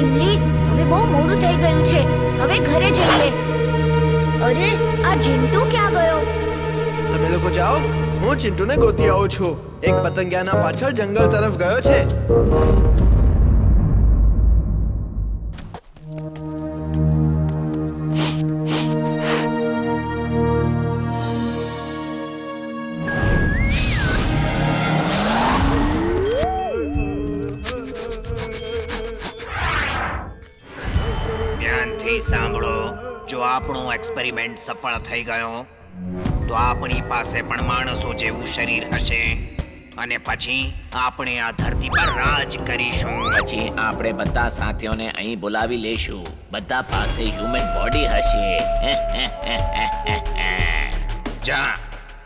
ઇમલી, હવે બહુ મોડું થઈ ગયું છે. હવે ઘરે જઈએ. અરે, આ ચિંટુ ક્યાં ગયો? તમે લોકો જાઓ, હું ચિંટુને ગોતી આવું છું. એક પતંગિયાના પાછળ જંગલ તરફ ગયો છે. ધ્યાનથી સાંભળો. જો આપણો એક્સપેરિમેન્ટ સફળ થઈ ગયો તો આપણી પાસે પણ માણસો જેવું શરીર હશે અને પછી આપણે આ ધરતી પર રાજ કરીશું. પછી આપણે બધા સાથીઓને અહીં બોલાવી લેશું. બધા પાસે હ્યુમન બોડી હશે. જા,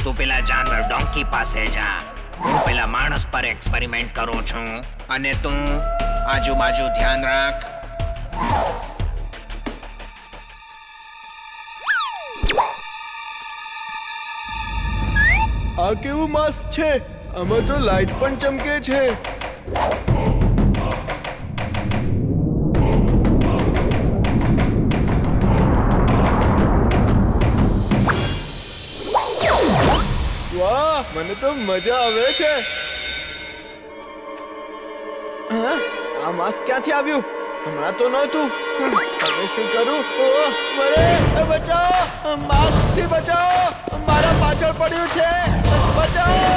તું પેલા જાનવર ડોંકી પાસે જા. હું પેલા માણસ પર એક્સપેરિમેન્ટ કરું છું અને તું આજુબાજુ ધ્યાન રાખ. આ કેવું માસ્ક છે? આમાં તો લાઈટ પણ ચમકે છે. વાહ, મને તો મજા આવે છે. હા, આ માસ્ક ક્યાંથી આવ્યું? હમણાં તો નહોતું. હવે શું કરું? ઓહ, મરે! બચાવો! માસ્કથી બચાવો! મારા પાછળ પડ્યું છે. બચાવો!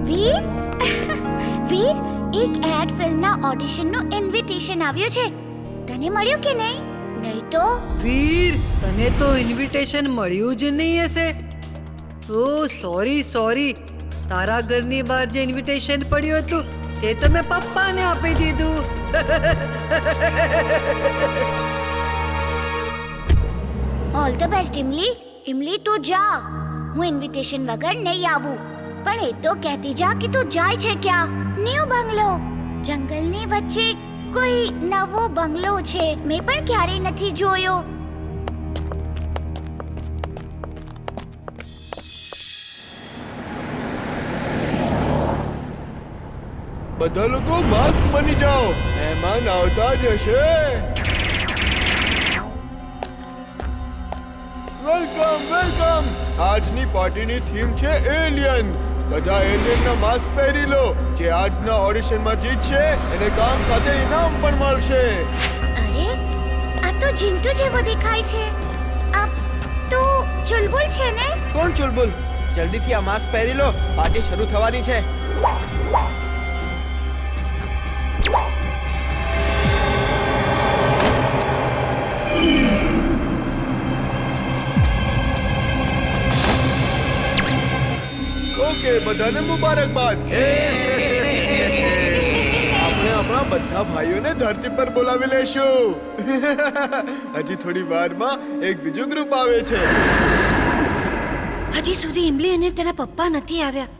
વીર, વીર, એક એડ ફિલ્મના ઓડિશનનું ઇન્વિટેશન આવ્યું છે. તને મળ્યું કે નહીં? નહીં તો વીર, તને તો ઇન્વિટેશન મળ્યું જ નહીં હશે. ઓ સોરી. તારા ઘરની બહાર જે ઇન્વિટેશન પડ્યું હતું તે તો મેં પપ્પાને આપી દીધું. All the best Imli. Imli, તું જા. હું ઇન્વિટેશન વગર નહીં આવું. પણ એ તો કહેતી જા કે તું જાય છે ક્યાં? ન્યૂ બંગલો. જંગલની વચ્ચે કોઈ નવો બંગલો છે. મેં પણ ક્યારેય નથી જોયો. બધા લોકો માસ્ક બની જાઓ. મહેમાન આવતા જ હશે. વેલકમ. આજની પાર્ટીની થીમ છે એલિયન. બધા એલિયનના માસ્ક પહેરી લો. જે આજના ઓડિશનમાં જીતશે એને કામ સાથે ઇનામ પણ મળશે. અરે, આ તો ચિંટુ જેવો દેખાય છે. આ તો ચુલબુલ છે ને? કોણ ચુલબુલ? જલ્દીથી આ માસ્ક પહેરી લો. પાર્ટી શરૂ થવાની છે. ઓકે, બધાને મુબારકબાદ. આપણે આપણા બધા ભાઈઓને ધરતી પર બોલાવી લેશું. હજી થોડી વારમાં એક બીજું ગ્રુપ આવે છે. હજી સુધી ઇમલી અને તેના પપ્પા નથી આવ્યા.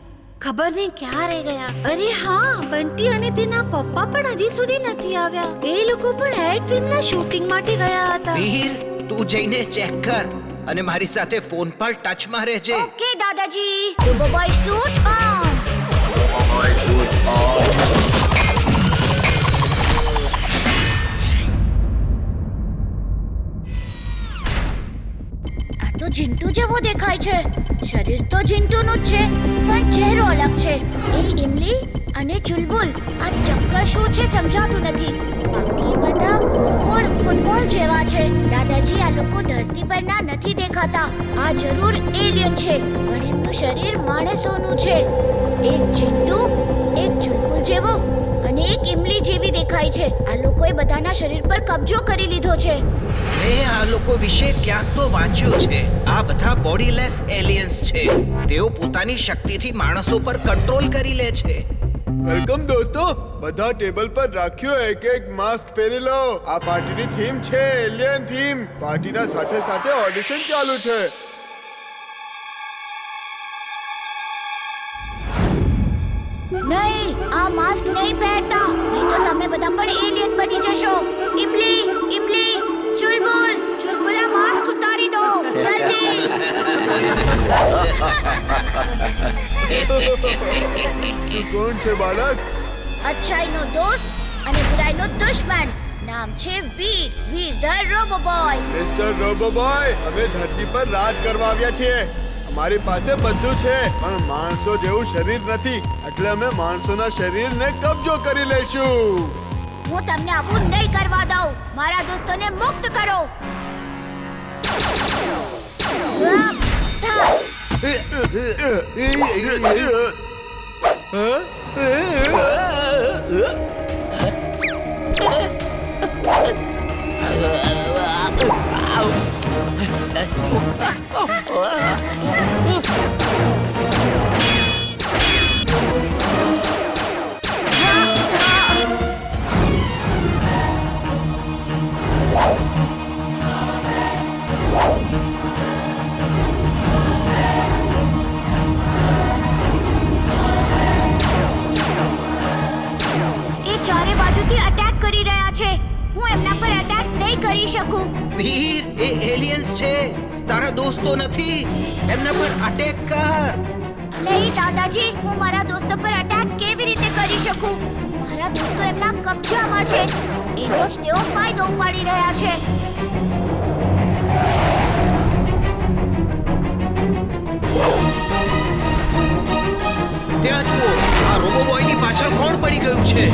ખબર નહીં ક્યાં રહી ગયા. અરે હા, બંટી અને તેના પપ્પા પણ હજી સુધી નથી આવ્યા. એ લોકો પણ એડ ફિલ્મના શૂટિંગ માટે ગયા હતા. વીર, તું જઈને ચેક કર અને મારી સાથે ફોન પર ટચમાં રહેજે. ઓકે દાદાજી. Robo boy shoot on. આ તો ચિંટુ જેવો દેખાય છે. શરીર તો ચિંટુનું જ છે પણ ચહેરો અલગ છે. એ ઇમલી અને ચુલબુલ, આ ચક્કર શું છે સમજાતું નથી. બાકી બધા ગોળ ફૂટબોલ જેવા છે. દાદાજી, આ લોકો ધરતી પરના નથી દેખાતા. આ જરૂર એલિયન છે પણ એમનું શરીર માણસોનું છે. એક ચિંટુ, એક ચુલબુલ જેવો અને એક ઇમલી જેવી દેખાય છે. આ લોકોએ બધાના શરીર પર કબજો કરી લીધો છે. મેં આ લોકો વિશે ક્યાંક તો વાંચ્યું છે. આ બધા બોડીલેસ એલિયન્સ છે. તેઓ પોતાની શક્તિથી માણસો પર કંટ્રોલ કરી લે છે. વેલકમ દોસ્તો. બધા ટેબલ પર રાખ્યો એક માસ્ક પહેરી લો. આ પાર્ટીની થીમ છે એલિયન થીમ. પાર્ટીના સાથે સાથે ઓડિશન ચાલુ છે. નહીં, આ માસ્ક નહીં પહેરતા, નહીં તો તમે બધા પણ એલિયન બની જશો. ઇમલી, ચુલબુલ આ માસ્ક ઉતારી દો જલ્દી. તું કોણ છે બાળક? અચ્છાઈનો દોસ્ત અને બુરાઈનો દુશ્મન. નામ છે વીર ધ રોબોબોય. મિસ્ટર રોબોબોય, અમે ધરતી પર રાજ કરવા આવ્યા છીએ. અમારી પાસે બધું છે પણ માણસો જેવું શરીર નથી, એટલે અમે માણસોના શરીરને કબજો કરી લઈશું. હું તમને આવું નહીં કરવા દઉં. મારા દોસ્તોને મુક્ત કરો. એ ચારે બાજુથી અટેક કરી રહ્યા છે. હું એમના પર અટેક નહીં કરી શકું. વીર, એ એલિયન્સ છે, તારા દોસ્તો નથી. એમના પર અટેક કર. નહીં દાદાજી, હું મારા દોસ્તો પર અટેક કેવી રીતે કરી શકું? મારા દોસ્તો એમના કબજામાં છે. એનો જ તેઓ ફાયદો ઉપાડી રહ્યા છે. ત્યાં જુઓ, આ રોબોબોયની પાછળ કોણ પડી ગયું છે?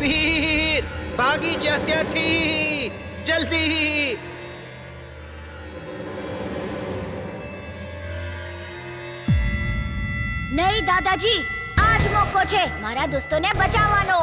વીર, ભાગી જા ત્યાંથી જલ્દી. નહીં દાદાજી, આ જ મોકો છે મારા દોસ્તોને બચાવવાનો.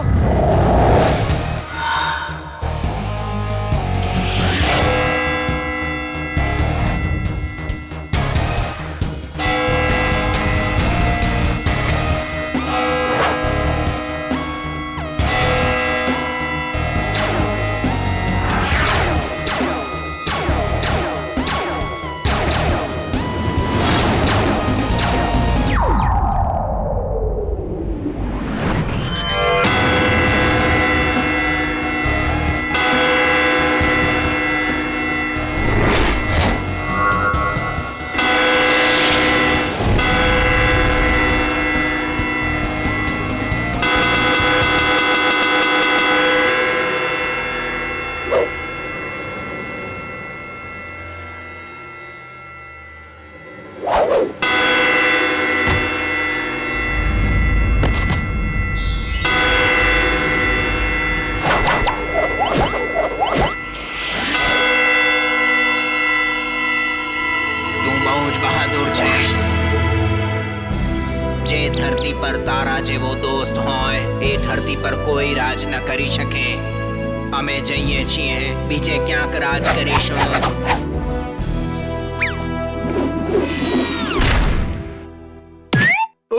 ધરતી પર તારા જેવો દોસ્ત હોય એ ધરતી પર કોઈ રાજ ન કરી શકે. અમે જઈએ છીએ, બીજે ક્યાંક રાજ કરીશું.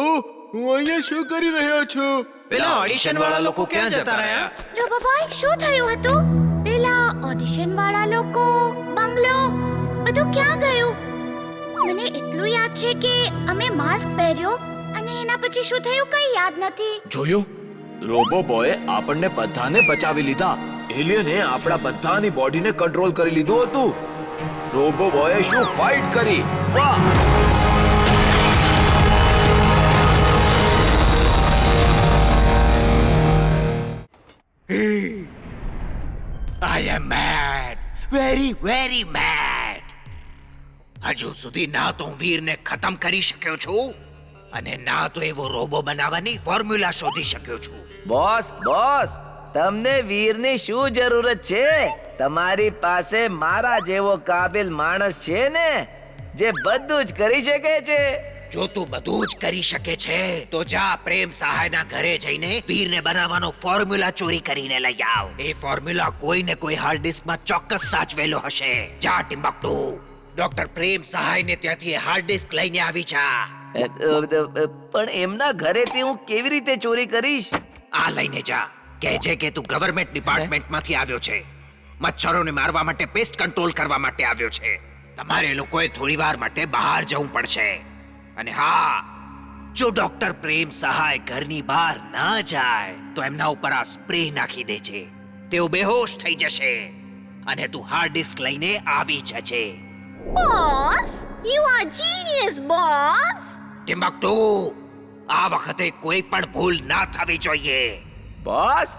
ઓહ, હું અહીંયા શું કરી રહ્યો છું? પેલા ઓડિશન વાળા લોકો ક્યાં જતા રહ્યા? રોબોબોય, શું થયું હતું? પેલા ઓડિશન વાળા લોકો, બંગલો, બધું ક્યાં ગયું? મને એટલું યાદ છે કે અમે માસ્ક પહેર્યો અને એના પછી શું થયું કઈ યાદ નથી. જોયું? રોબોબોય આપણને બધાને બચાવી લીધા. એલિયને આપણા બધાની બોડીને કંટ્રોલ કરી લીધું હતું. રોબો બોયે શું ફાઇટ કરી! વાહ! આઈ એમ મેડ, વેરી વેરી મેડ. હજુ સુધી ના તો હું વીરને ખતમ કરી શક્યો છું અને ના તો એવો રોબો બનાવવાની ફોર્મ્યુલા શોધી શક્યો છું. બોસ બોસ, તમને વીરની શું જરૂરત છે? તમારી પાસે મારા જેવો કાબિલ માણસ છે ને, જે બધું જ કરી શકે છે. જો તું બધું જ કરી શકે છે તો જા પ્રેમ સહાયના ઘરે જઈને વીરને બનાવવાનો ફોર્મ્યુલા ચોરી કરીને લઈ આવ. એ ફોર્મ્યુલા કોઈ ને કોઈ હાર્ડ ડિસ્કમાં ચોક્કસ સાચવેલો હશે. જા ટિમ્બકટુ, ડોક્ટર પ્રેમ સહાયને ત્યાંથી હાર્ડ ડિસ્ક લઈને આવી જા. પણ એમના ઘરેથી હું કેવી રીતે ચોરી કરીશ? આ લઈને જા. કહે છે કે તું ગવર્નમેન્ટ ડિપાર્ટમેન્ટમાંથી આવ્યો છે, મચ્છરોને મારવા માટે પેસ્ટ કંટ્રોલ કરવા માટે આવ્યો છે. તમારે લોકોએ થોડીવાર માટે બહાર જવું પડશે. અને હા, જો ડોક્ટર પ્રેમ સહાય ઘરની બહાર ના જાય તો એમના ઉપર આ સ્પ્રે નાખી દે છે. તેઓ બેહોશ થઈ જશે અને તું હાર્ડ ડિસ્ક લઈને આવી જજે. Boss, you are genius boss. Timbuktu, આ વખતે કોઈ પણ ભૂલ ના થવી જોઈએ. બોસ,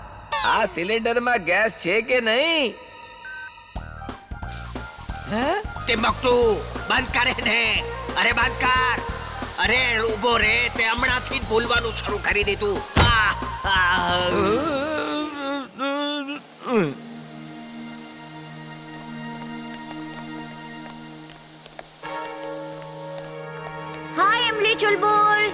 આ સિલિન્ડરમાં ગેસ છે કે નહીં? ટિમ્બકટુ, બંધ કરે ને. અરે બંધ કર. અરે ઊભો રે, તે હમણાંથી જ ભૂલવાનું શરૂ કરી દીધું. હાય ઇમલી ચુલબુલ.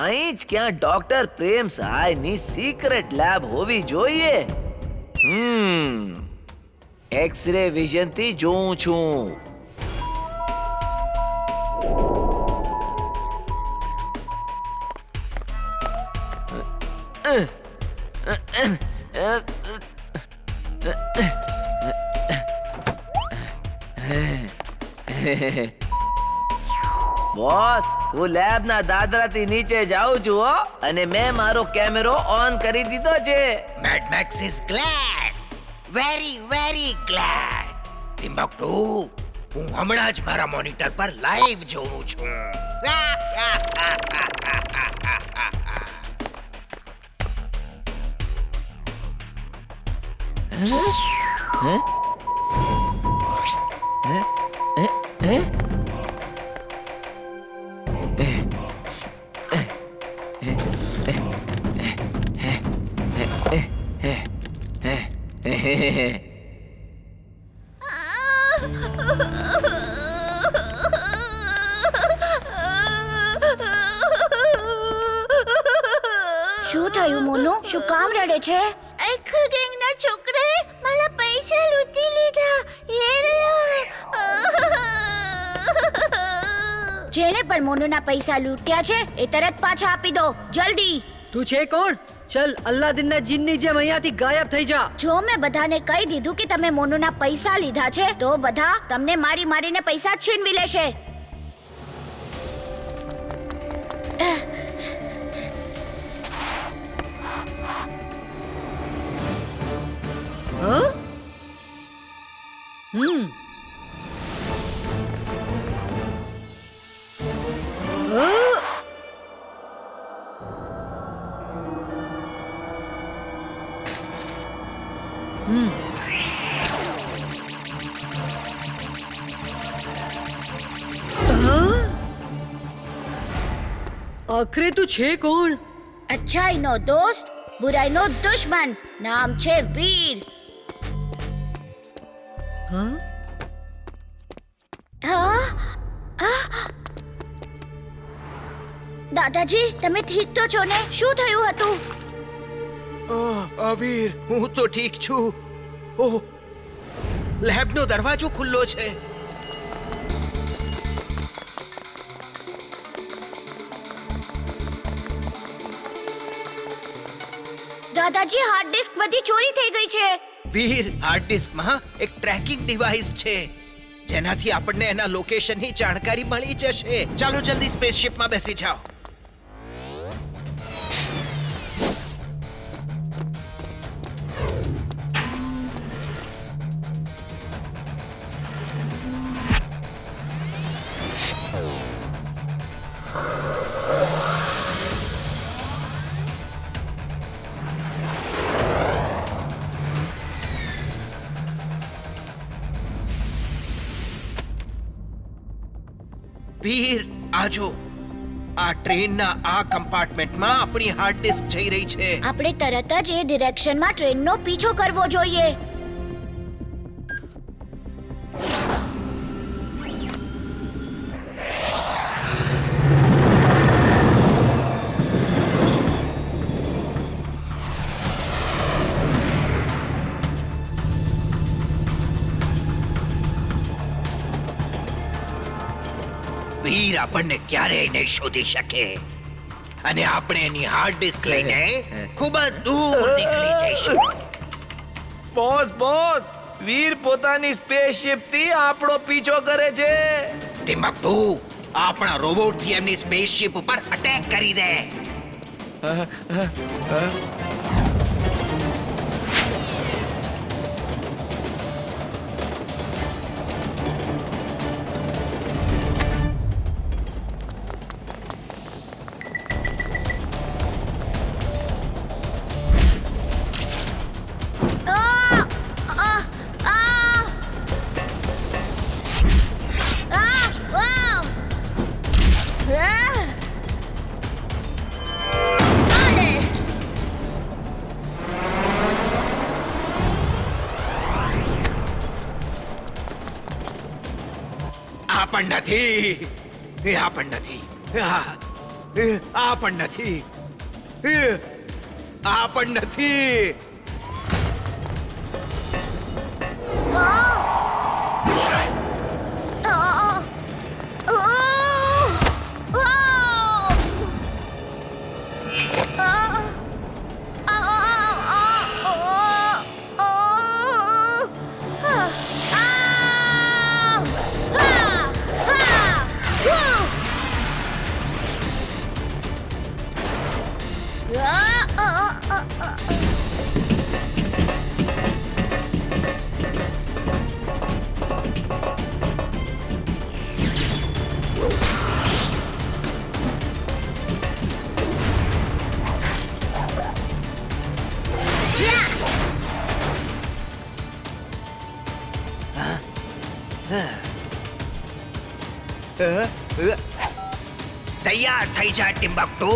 અહીં જ ક્યાં ડોક્ટર પ્રેમ સહાયની સિક્રેટ લેબ હોવી જોઈએ. એક્સરે વિઝનથી જોઉં છું. બોસ, હું લેબના દાદરાથી નીચે જાઉં છું હો, અને મેં મારો કેમેરો ઓન કરી દીધો છે. Mad Max is glad, very very glad. Timbuktu, હું હમણાં જ મારા મોનિટર પર લાઈવ જોઉં છું. શું થયું મોનુ? શું કામ રડે છે? સાયકલ ગેંગના છોકરાએ મારા પૈસા લૂંટી લીધા. એ રહ્યા. જેણે પણ મોનુના પૈસા લૂંટ્યા છે એ તરત પાછા આપી દો, જલ્દી. તું છે કોણ? ચલ અલ્લાદીનના જીનની જેમ અહીંયાથી ગાયબ થઈ જા. જો મેં બધાને કહી દીધું કે તમે મોનુના પૈસા લીધા છે તો બધા તમને મારી મારીને પૈસા છીનવી લેશે. હા? આખરે તું છે કોણ? અચ્છાઈનો દોસ્ત, બુરાઈનો દુશ્મન. નામ છે વીર. હા? દાદાજી, તમે ઠીક તો છો ને? શું થયું હતું? વીર, હું તો ઠીક છું. ઓહ, લેબનો દરવાજો ખુલ્લો છે. દાદાજી, હાર્ડ ડિસ્ક બધી ચોરી થઈ ગઈ છે. વીર, હાર્ડ ડિસ્કમાં એક ટ્રેકિંગ ડિવાઇસ છે. જેનાથી આપણને એના લોકેશનની જાણકારી મળી જશે. ચાલો જલ્દી સ્પેસશિપમાં બેસી જાઓ. વીર, આજો આ ટ્રેનના આ કમ્પાર્ટમેન્ટમાં આપણી હાર્ડ ડિસ્ક જઈ રહી છે. આપણે તરત જ એ ડિરેક્શનમાં ટ્રેનનો પીછો કરવો જોઈએ. વીર આપણને ક્યારેય નહીં શોધી શકે અને આપણે એની હાર્ડ ડિસ્ક લઈને ખૂબ જ દૂર નીકળી જઈશું. બોસ વીર પોતાની સ્પેસશિપ થી આપણો પીછો કરે છે. ટિમ્બક્ટુ, આપણા રોબોટથી એમની સ્પેસશિપ ઉપર અટેક કરી દે. આ પણ નથી, આ પણ નથી, આ પણ નથી, આ પણ નથી. તૈયાર થઈ જા Timbuktu.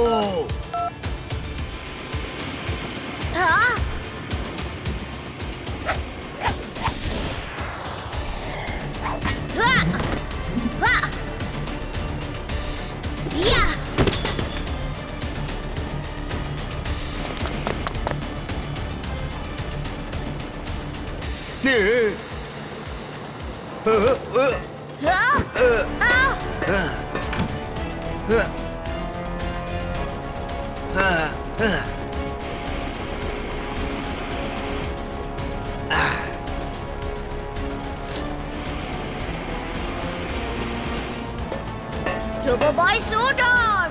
Roboboy suit on!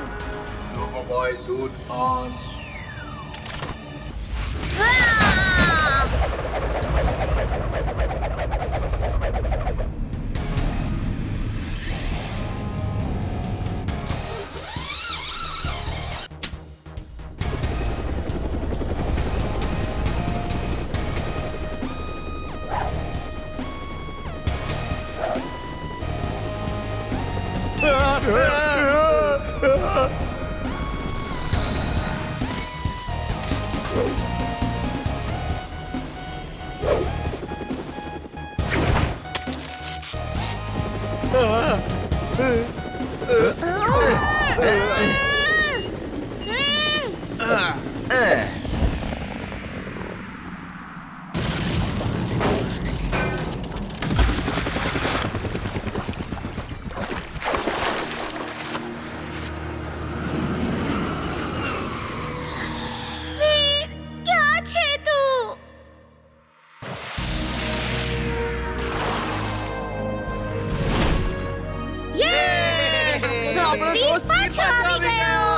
Roboboy suit on. ક્યાં છે તું? આપણો વીર દોસ્ત પાછો આવી ગયો.